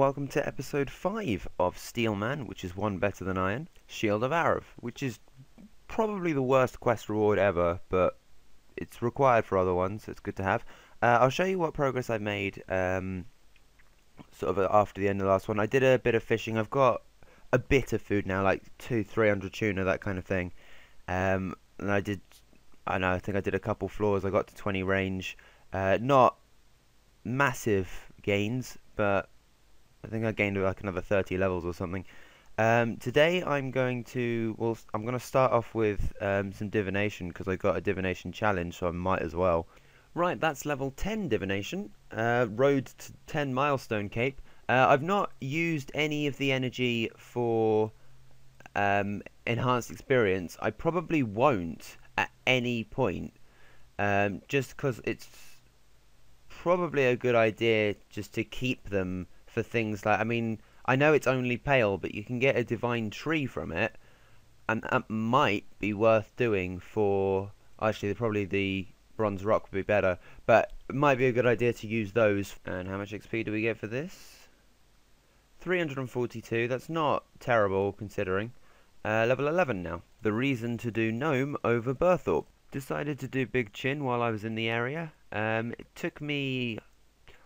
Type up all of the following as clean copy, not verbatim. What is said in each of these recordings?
welcome to episode 5 of Steele Man, which is one better than iron. Shield of Arav, which is probably the worst quest reward ever, but it's required for other ones, so it's good to have. I'll show you what progress I've made sort of after the end of the last one. I did a bit of fishing. I've got a bit of food now, like 200-300 tuna, that kind of thing. And I think I did a couple floors. I got to 20 range. Not massive gains, but I think I gained like another 30 levels or something. Today I'm going to start off with some divination, because I got a divination challenge, so I might as well. Right, that's level 10 divination, road to 10 milestone cape. I've not used any of the energy for enhanced experience. I probably won't at any point, just because it's probably a good idea just to keep them for things like, I know it's only pale, but you can get a divine tree from it, and that might be worth doing for, actually probably the bronze rock would be better, but it might be a good idea to use those. And how much XP do we get for this? 342, that's not terrible considering. Level 11 now. The reason to do gnome over Berthorpe. Decided to do Big Chin while I was in the area. It took me,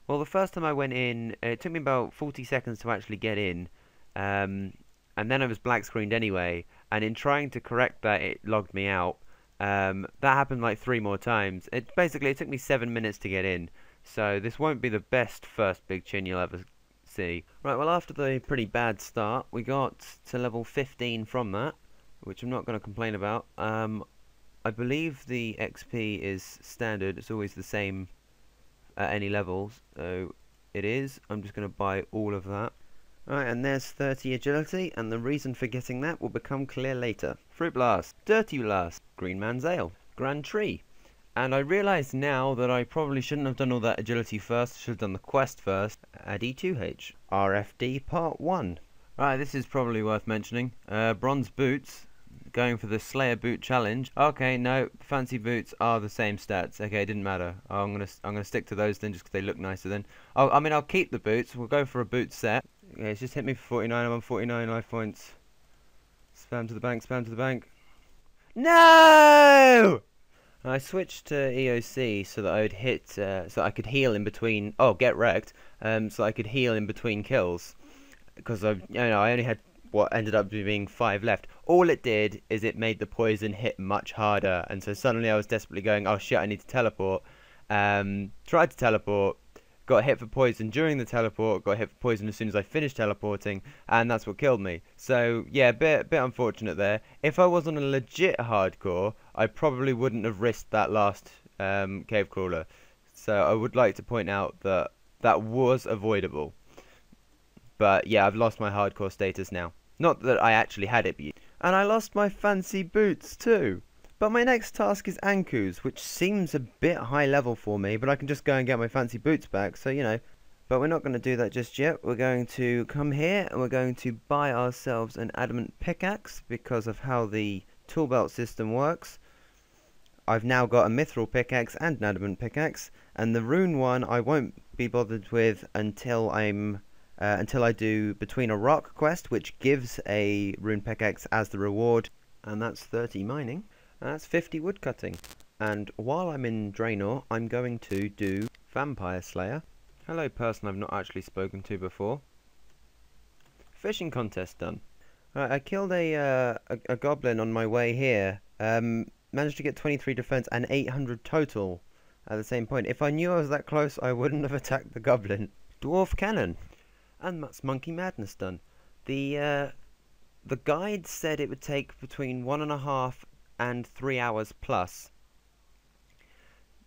well, the first time I went in, it took me about 40 seconds to actually get in, and then I was black screened anyway, and in trying to correct that, it logged me out. That happened like 3 more times. It took me 7 minutes to get in, so this won't be the best first Big Chin you'll ever see. Right, well, after the pretty bad start, we got to level 15 from that, which I'm not going to complain about. I believe the XP is standard, it's always the same at any levels, so it is. I'm just going to buy all of that. Alright, and there's 30 agility, and the reason for getting that will become clear later. Fruit Blast, Dirty Blast, Green Man's Ale, Grand Tree. And I realise now that I probably shouldn't have done all that agility first, I should have done the quest first. Add E2H, RFD Part 1. Right, this is probably worth mentioning. Bronze Boots. Going for the Slayer boot challenge. Okay, no, fancy boots are the same stats. Okay, it didn't matter. I'm gonna stick to those then, just because they look nicer then. I'll keep the boots. We'll go for a boot set. Okay, it's just hit me for 49. I'm on 49 life points. Spam to the bank. Spam to the bank. No! I switched to EOC so that I would hit, so I could heal in between. Oh, get wrecked. So I could heal in between kills, because I only had what ended up being 5 left. All it did is it made the poison hit much harder, and so suddenly I was desperately going, oh shit, I need to teleport. Tried to teleport, got hit for poison during the teleport, got hit for poison as soon as I finished teleporting, and that's what killed me. So yeah, bit unfortunate there. If I was on a legit hardcore, I probably wouldn't have risked that last cave crawler. So I would like to point out that that was avoidable. But yeah, I've lost my hardcore status now. Not that I actually had it, and I lost my fancy boots too. But my next task is Anku's, which seems a bit high level for me, but I can just go and get my fancy boots back, so you know. But we're not going to do that just yet. We're going to come here and we're going to buy ourselves an adamant pickaxe because of how the tool belt system works. I've now got a mithril pickaxe and an adamant pickaxe, and the rune one I won't be bothered with until I do Between a Rock quest, which gives a rune pickaxe as the reward, and that's 30 mining, and that's 50 woodcutting. And while I'm in Draenor, I'm going to do Vampire Slayer. Hello, person I've not actually spoken to before. Fishing contest done. Right, I killed a goblin on my way here. Managed to get 23 defense and 800 total at the same point. If I knew I was that close, I wouldn't have attacked the goblin. Dwarf Cannon. And that's Monkey Madness done. The guide said it would take between 1.5 and 3 hours plus.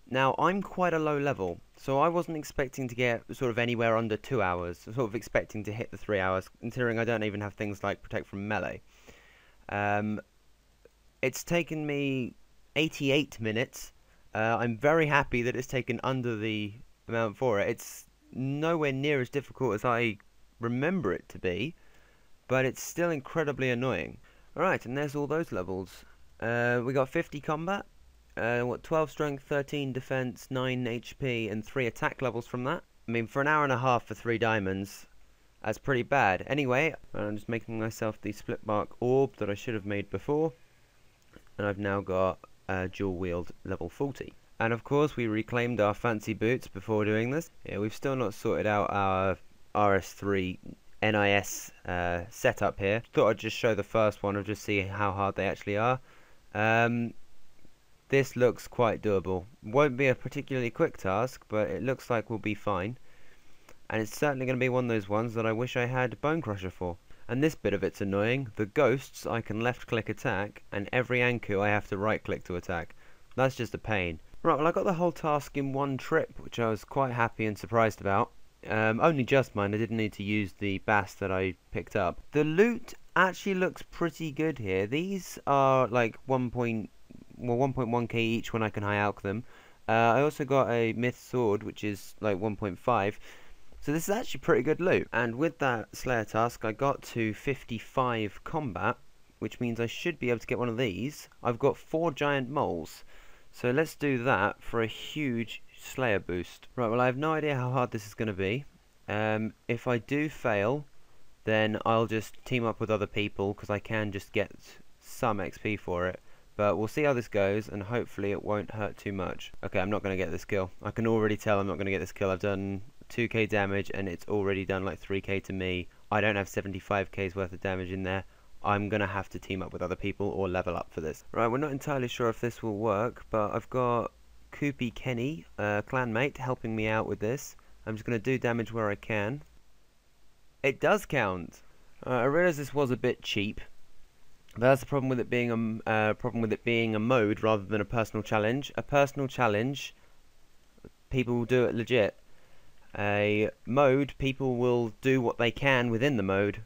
Now, I'm quite a low level, so I wasn't expecting to get sort of anywhere under 2 hours. Sort of expecting to hit the 3 hours, considering I don't even have things like Protect from Melee. It's taken me 88 minutes. I'm very happy that it's taken under the amount for it. It's nowhere near as difficult as I remember it to be, but it's still incredibly annoying. Alright, and there's all those levels. We got 50 combat, 12 strength, 13 defense, 9 HP, and 3 attack levels from that. I mean, for an hour and a half for 3 diamonds, That's pretty bad. Anyway, I'm just making myself the split bark orb that I should have made before, and I've now got dual wield level 40. And of course we reclaimed our fancy boots before doing this. Yeah, we've still not sorted out our RS3 NIS setup here. Thought I'd just show the first one and just see how hard they actually are. This looks quite doable. Won't be a particularly quick task, but it looks like we'll be fine. And it's certainly going to be one of those ones that I wish I had Bone Crusher for. And this bit of it's annoying. The ghosts I can left click attack, and every Anku I have to right click to attack. That's just a pain. Right, well I got the whole task in one trip, which I was quite happy and surprised about. Only just mind, I didn't need to use the bass that I picked up. The loot actually looks pretty good here. These are like 1.1k each when I can high alch them. I also got a myth sword, which is like 1.5. So this is actually pretty good loot. And with that Slayer task, I got to 55 combat, which means I should be able to get one of these. I've got 4 giant moles. So let's do that for a huge Slayer boost. Right, well I have no idea how hard this is going to be. If I do fail, then I'll just team up with other people, because I can just get some XP for it. But we'll see how this goes, and hopefully it won't hurt too much. Okay, I'm not going to get this kill. I can already tell I'm not going to get this kill. I've done 2k damage, and it's already done like 3k to me. I don't have 75k's worth of damage in there. I'm going to have to team up with other people or level up for this. Right, we're not entirely sure if this will work, but I've got Koopy Kenny, clanmate, helping me out with this. I'm just going to do damage where I can. It does count! I realise this was a bit cheap. But that's the problem with it being a mode rather than a personal challenge. A personal challenge, people will do it legit. A mode, people will do what they can within the mode,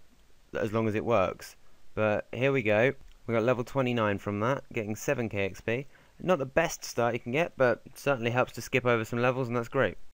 as long as it works. But here we go. We got level 29 from that, getting 7k XP. Not the best start you can get, but certainly helps to skip over some levels, and that's great.